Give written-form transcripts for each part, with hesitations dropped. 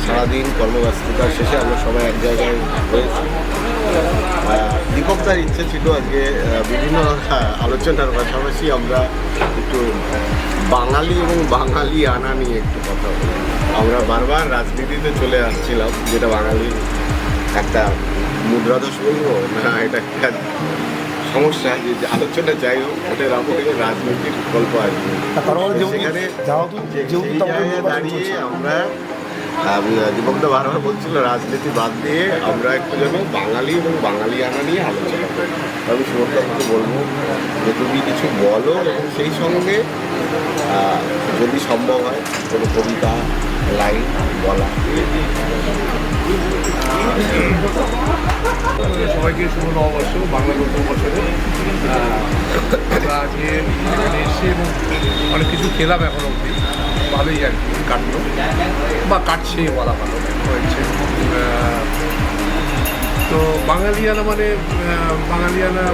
সারাদিন কর্মব্যস্ততার শেষে আমরা সবাই এক জায়গায় রয়েছি। দীপকদার ইচ্ছে ছিল আজকে বিভিন্ন আলোচনার পাশাপাশি আমরা একটু বাঙালি এবং বাঙালি আনা নিয়ে একটু কথা বলি। আমরা বারবার রাজনীতিতে চলে আসছিলাম, যেটা বাঙালির একটা মুদ্রাদোষ বলবো না, এটা একটা সমস্যা যে আলোচনা যাই হোক ওটার আপনি রাজনীতির গল্প আসবে। সেখানে দাঁড়িয়ে আমরা দীপকদা বারবার বলছিল রাজনীতি বাদ দিয়ে আমরা একটু যেন বাঙালি এবং বাঙালি আনা নিয়ে আলোচনা করি। আমি সুমনদাকে বলবো যে তুমি কিছু বলো এবং সেই সঙ্গে যদি সম্ভব হয় কোনো কবিতা লাইন বলা। সবাইকে শুভ নববর্ষ, বাংলা নতুন বছরে। আমরা আজকে এখানে এসে এবং অনেক কিছু খেলাম এখন অবধি, ভালোই আর কি কাটলো, বা কাটছে বলা ভালো হয়েছে। তো বাঙালিয়ানা মানে বাঙালিয়ানা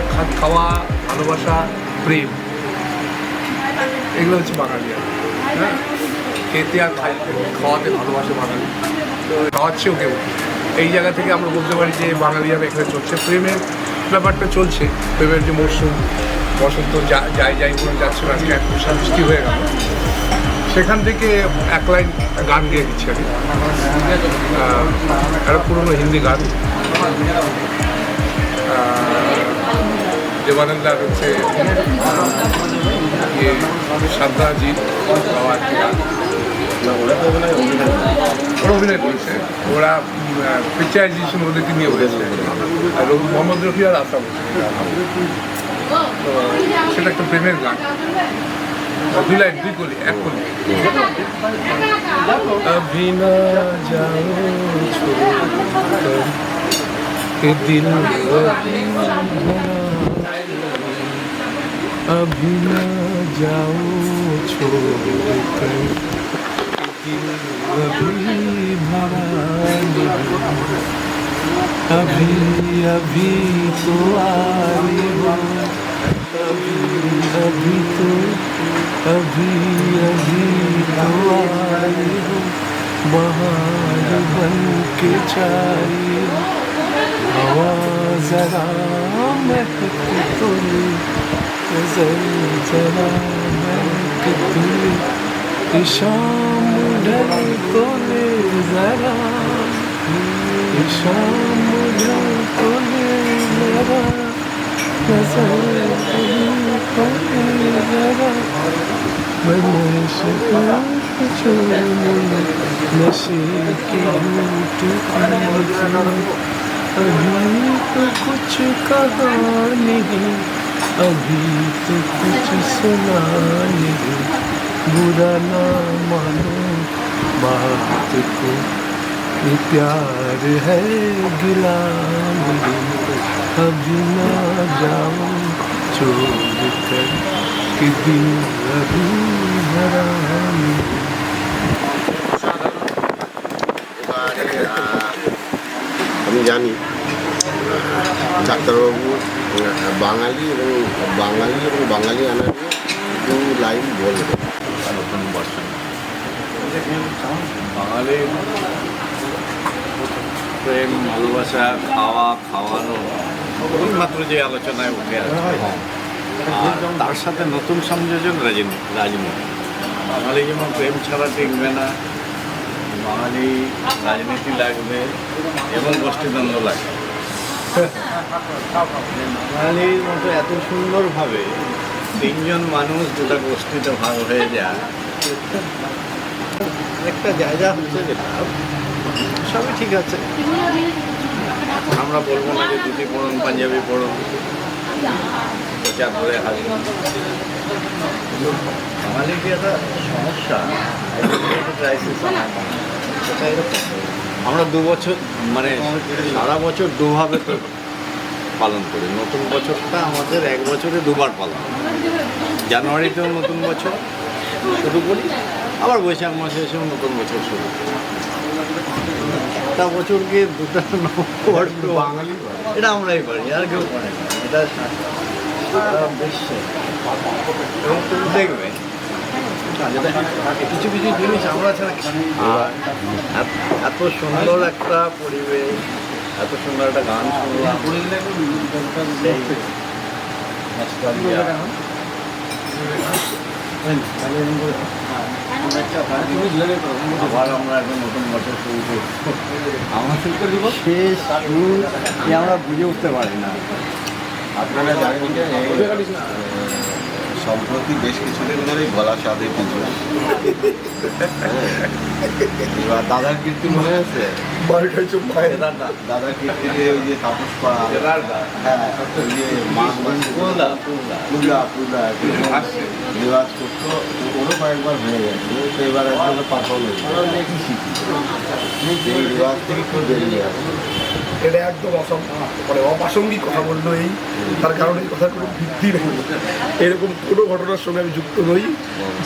খাওয়া, ভালোবাসা, প্রেম, এগুলো হচ্ছে বাঙালিয়ানা। হ্যাঁ, খেতে আর খাওয়াতে ভালোবাসে বাঙালি, তো খাওয়াচ্ছেও কেউ। এই জায়গা থেকে আমরা বলতে পারি যে বাঙালিয়ানা এখানে চলছে, প্রেমের ব্যাপারটা চলছে। প্রেমের যে মরশুম, বসন্ত যাই করে যাচ্ছে, আজকে এক বৃষ্টি হয়ে গেল, সেখান থেকে এক লাইন গান গিয়ে দিচ্ছি আমি। একটা পুরোনো হিন্দি গান, দেবানন্দার হচ্ছে সান্তাজি গাওয়া একটি গান। ওরা অভিনয় করেছে, ওরা পিকচারাইজেশন ওদেরকে নিয়ে বলেছে, আর মোহাম্মদ রফি আর আসাম। তো সেটা একটা প্রেমের গান, দুই লাইন, দুই কলি, এক কলি। अभी ना जाओ छोड़कर के दिल अभी ना जाओ छोड़कर दिल अभी भरा अभी अभी तो आई हो अभी अभी तो अभी अभी तो आई हो बहार बन के छाई हवा जरा महक तुली नजर जरा महक तुली शाम ढल तो ले जरा शाम ढल तो ले जरा नजर तो ले जरा नशे की लूट अभी तो कुछ कहा नहीं अभी तो कुछ सुना नहीं बुरा ना मानो बात को ये प्यार है गिला नहीं अभी ना जाओ छोड़ कर कि दिल अभी भरा আমি জানি ডাক্তারবাবু বাঙালি এবং বাঙালি আনা দু লাইন বলবে নতুন বর্ষ। বাঙালির প্রেম, ভালোবাসা, খাওয়ানো মাত্র যে আলোচনায় উঠে আসছে, আর তার সাথে নতুন সংযোজন রাজনীতি। বাঙালি যেমন প্রেম ছাড়া টিকবে না, বাঙালি রাজনীতি লাগবে এবং গোষ্ঠীদ্বন্দ্ব লাগবে। বাঙালির মতো এত সুন্দরভাবে তিনজন মানুষ দুটা গোষ্ঠীতে ভাগ হয়ে যায়, একটা জায়গা হচ্ছে যেটা সবই ঠিক আছে। আমরা বলবো না যে ধুতি পড়ুন, পাঞ্জাবি পড়ুন, প্রচার করে হাসুন। বাঙালির যে একটা সমস্যা, ক্রাইসিস, সেটা এরকম। আমরা 2 বছর মানে সারা বছর দুভাবে তো পালন করি। নতুন বছরটা আমাদের 1 বছরে 2বার পালন। জানুয়ারিতেও নতুন বছর শুরু করি, আবার বৈশাখ মাসে এসেও নতুন বছর শুরু করি। একটা বছরকে দুটা নববর্ষ বাঙালি, এটা আমরাই পারি, আর কেউ পারে না। এটা বিশ্বে তুমি দেখবে কিছু কিছু জিনিস আমরা ছাড়া এত সুন্দর একটা পরিবেশ, এত সুন্দর একটা গান শুনলাম। আবার আমরা একটা নতুন বছর শুরু করবো। আমার শেষ শুরু আমরা বুঝে উঠতে পারি না। আপনারা জানেন যে সম্প্রতি বেশ কিছুদিন ধরেই গলা স্বাদে কিছু এবার দাদার কীর্তি মনে আছে? দাদার কীর্তিতে ওই যে তাপস পাড়া, হ্যাঁ ওই যে পূজা রেওয়াজ করতো, ওরও কয়েকবার হয়ে গেছে। তো এবার একবার পারফর্ম হয়েছে, সেই রেওয়াজ থেকে একটু বেরিয়ে আসে। এটা একদম মানে অপ্রাসঙ্গিক কথা বললো এই, তার কারণে এই কথার কোনো ভিত্তি নেই। এরকম কোনো ঘটনার সঙ্গে আমি যুক্ত নই,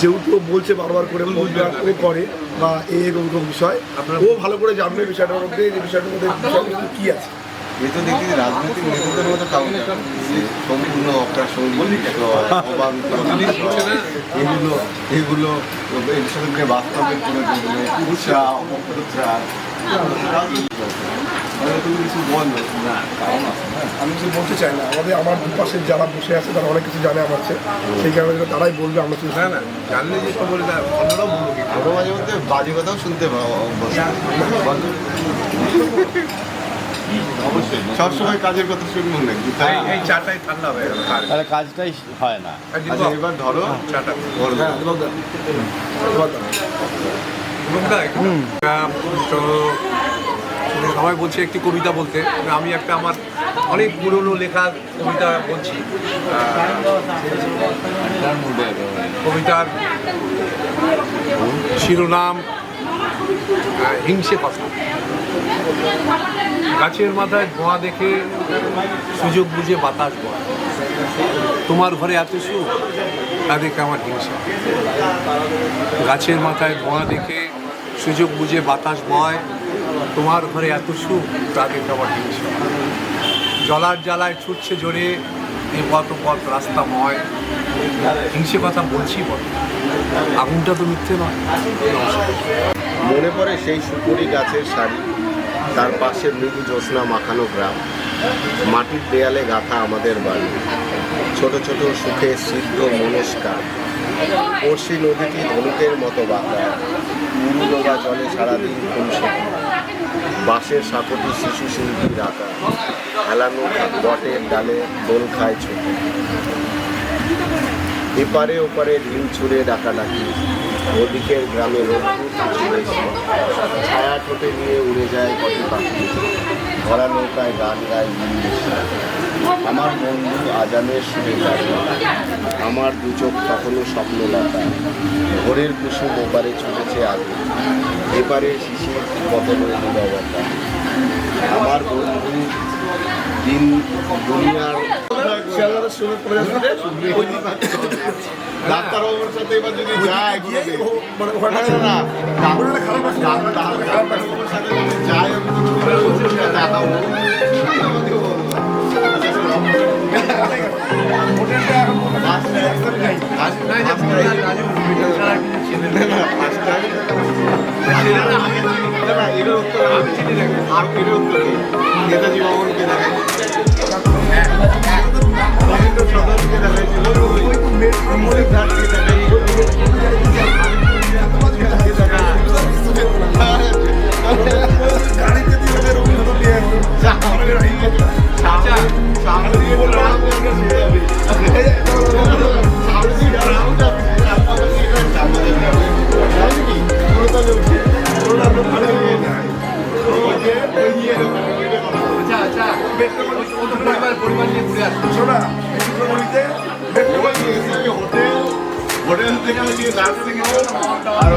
যেহেতু ও বলছে বারবার করে ও করে বা এরকম বিষয়, ও ভালো করে জানবে বিষয়টার মধ্যে, যে বিষয়টার মধ্যে বিষয়টা কী আছে। এ তো দেখি রাজনৈতিক নেতাদের মতো কাউকে সম্পূর্ণ অপ্রাসঙ্গিক এগুলো এগুলোকে বাস্তবে করে তুলবে, উৎসাহ অপপ্রচার। তুমি কিছু বলো না, কারণ আছে না, আমি কিছু বলতে চাই না। আমার দুপাশে যারা বসে আছে তারা অনেক কিছু জানে আমার চেয়ে, সেই কারণে তারাই বলবে। আমরা কিছু না জানলে যে তো বলে অন্যরাও বলবো কি, আমরা মাঝে মধ্যে বাজে কথাও শুনতে অবশ্যই সবসময় কাজের কথা শুনবো নাকি? এই চাটাই ঠান্ডা হয়ে গেল। তাহলে কাজটাই হয় না। আচ্ছা এবার ধরো চাটা তো সবাই বলছে একটি কবিতা বলতে, আমি একটা আমার অনেক পুরনো লেখা কবিতা বলছি। কবিতার শিরোনাম হিংসে কথা। গাছের মাথায় ধোঁয়া দেখে সুযোগ বুঝে বাতাস বয়, তোমার ঘরে এত সুখ তা দেখে আমার হিংসা। গাছের মাথায় ধোঁয়া দেখে সুযোগ বুঝে বাতাস বয়, তোমার ঘরে এত সুখ তা দেখে আমার হিংসা। জলার জ্বালায় ছুটছে জোরে এ পথ রাস্তাময়, হিংসে কথা বলছি বলে, আগুনটা তো মিথ্যে নয়। মনে পড়ে সেই সুপুরি গাছের শাড়ি, তার পাশে মৃদু জ্যোৎস্না মাখানো গ্রাম, মাটির দেয়ালে গাঁথা আমাদের বাড়ি, ছোট ছোট সুখে সিদ্ধ মনস্কার। পড়শি নদীটি ধনুকের মতো বাঁকা, উরুডোবা জলে সারাদিন খুলছে, বাঁশের সাঁকোটি শিশু শিল্পীর আঁকা, হেলানো বটের ডালে দোল খায় ছোট। এপারে ওপারে ঢিল ছুঁড়ে ডাকাডাকি, ওদিকের গ্রামে রোদ্দুর ছায়া ঠোঁটে নিয়ে উড়ে যায় কটি পাখি, ভরা নৌকায় গান গায় বিন্দেশে। আমার বন্ধু আজানের সুরে গাড়ি, আমার দু চোখ তখনও স্বপ্নলতা, ভোরের কুসুম ওপারে ছুটেছে আগে, এপারে শিশির পতনের নীরবতা। আমার বন্ধু দিন দুনিয়ার ডাক্তারবাবুর সাথে এবার যদি যায় ডাক্তারবাবুর সাথে যদি যায় দেখাবো। নেতাজি ভবনকে দেখাই, রবীন্দ্র সদনকে দেখাইছিল, মৌলিক ঘাটকে দেখাই। গাড়িতে দিয়ে রবীন্দ্র দিয়ে পরিবার নিয়ে ঘুরে আসবো। হোটেল থেকে নার্সিং হোম আর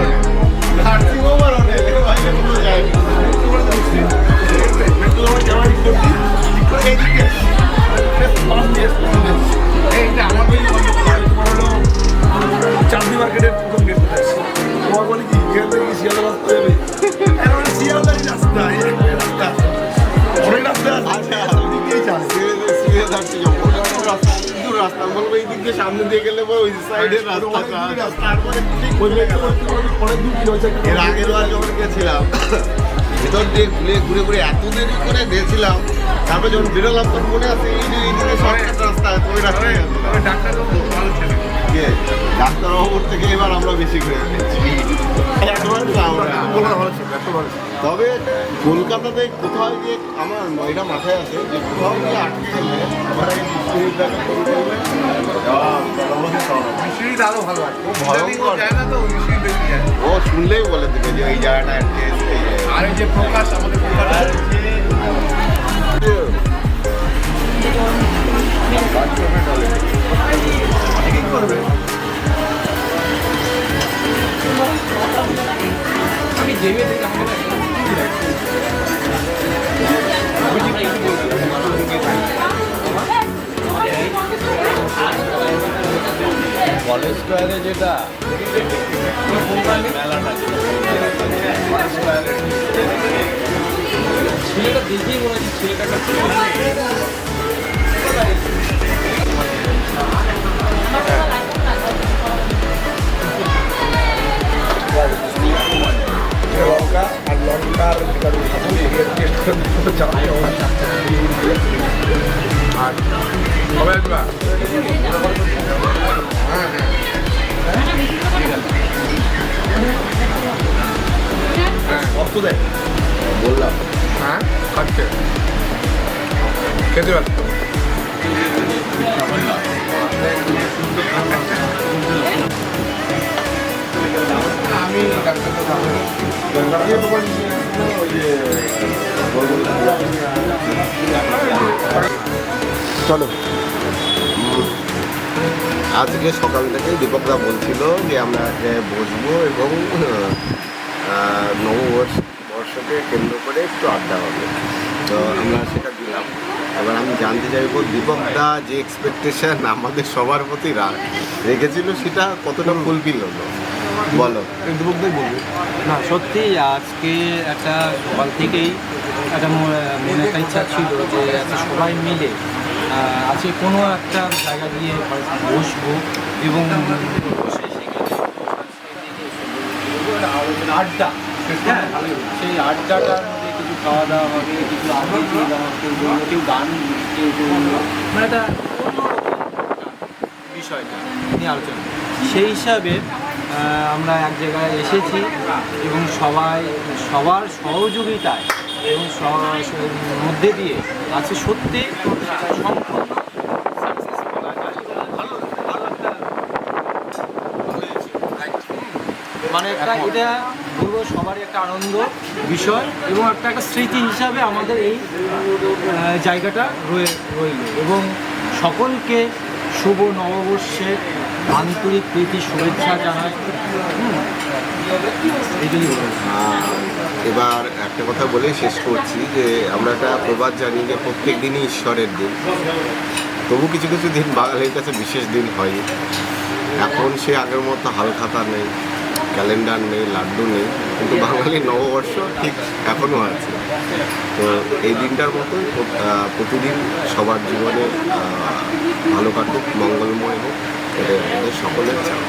নার্সিং হোম আর হোটেল বাইরে কোনো যায়নি। এইটা আমাদের চাঁদনি মার্কেটের প্রথম গেট আসছে। তোমার বলে কি এখান থেকে শিয়ালদা রাস্তা যাবে, এখন শিয়ালদারই রাস্তা, রাস্তা অনেক রাস্তা আছে। রাস্তা বলবো এই দিক দিয়ে সামনে দিয়ে গেলে ওই সাইডের রাস্তা। এর আগের বার যখন গেছিলাম ভিতর দিয়ে ঘুরে ঘুরে ঘুরে এত দেরি করে দিয়েছিলাম, তারপরে যখন বেরোলাম তখন মনে আছে এই যে এইদিকে শর্টকাট রাস্তা ওই রাস্তায় তবে ডাক্তারবাবু খুব ভালো ছেলে। ডাক্তারবাবুর থেকে এবার আমরা বেশি ঘুরে ফেলেছি। একবার না আমরা। ভালো ছিল, এত ভালো ছিল। তবে কলকাতাতে কোথাও গিয়ে আমার এটা মাথায় আছে যে কোথাও গিয়ে আটকে গেলে আমার এই বিশ্ববিদ্যালয় করে করবে মিশিরিটা আরও ভালো আছে। ও ভয়ঙ্কর। যায় না তো মিশিরি বেশি যায়। ও শুনলেই বলে দেবে যে এই জায়গাটা আটকে এসছে। আর এই যে প্রকাশ আমাদের কলকাতায় আমি জেবে থেকে আমাদের কলেজ স্কোয়ারে যেটা মেলাটা কলেজ স্কোয়ারে ছেলেটা দেখেই মনে হচ্ছে ছেলেটা একটা লঙ্কা আর লঙ্কার যেটা টেস্ট করে চালাই আর কবে আসবা? হ্যাঁ হ্যাঁ অর্থ দেয়। বললাম হ্যাঁ খাচ্ছে খেতে পারছো আমি চলো আজকে সকাল থেকে দীপকদা বলছিল যে আমরা আজকে বসবো এবং নববর্ষকে কেন্দ্র করে একটু আড্ডা হবে। তো আমরা সেটা দিলাম। এবার আমি জানতে চাইবো দীপকদা যে এক্সপেকটেশন আমাদের সবার প্রতি রেখেছিল সেটা কতটা ফুলফিল হলো বলো। দীপকদাই বলবে। না সত্যি আজকে একটা সকাল থেকেই একটা মনে একটা ইচ্ছা ছিল যে একটা সবাই মিলে আজকে কোনো একটা জায়গা দিয়ে বসবো এবং বসে সেখানে আড্ডা, হ্যাঁ, সেই আড্ডাটার মধ্যে কিছু খাওয়া দাওয়া হবে, কিছু আবৃত্তি গাওয়া, কেউ বললো, কেউ গান, কেউ বললো, মানে একটা বিষয়টা নিয়ে আলোচনা। সেই হিসাবে আমরা এক জায়গায় এসেছি এবং সবার সহযোগিতায় এবং মধ্যে দিয়ে আছে সত্যি সেটা সম্পূর্ণ সাকসেস বলা যায়। ভালো একটা মানে এটা পুরো সবারই একটা আনন্দ বিষয় এবং একটা স্মৃতি হিসাবে আমাদের এই জায়গাটা রইল এবং সকলকে শুভ নববর্ষের আন্তরিক প্রীতি শুভেচ্ছা জানাই। এটাই এবার একটা কথা বলে শেষ করছি যে আমরা একটা প্রবাদ জানি যে প্রত্যেক দিনই ঈশ্বরের দিন, তবু কিছু কিছু দিন বাঙালির কাছে বিশেষ দিন হয়। এখন সে আগের মতো হালখাতা নেই, ক্যালেন্ডার নেই, লাড্ডু নেই, কিন্তু বাঙালির নববর্ষ ঠিক এখনও আছে। তো এই দিনটার মতোই প্রতিদিন সবার জীবনে ভালো কাটুক, মঙ্গলময় হোক, এটাই আমাদের সকলের চাওয়া।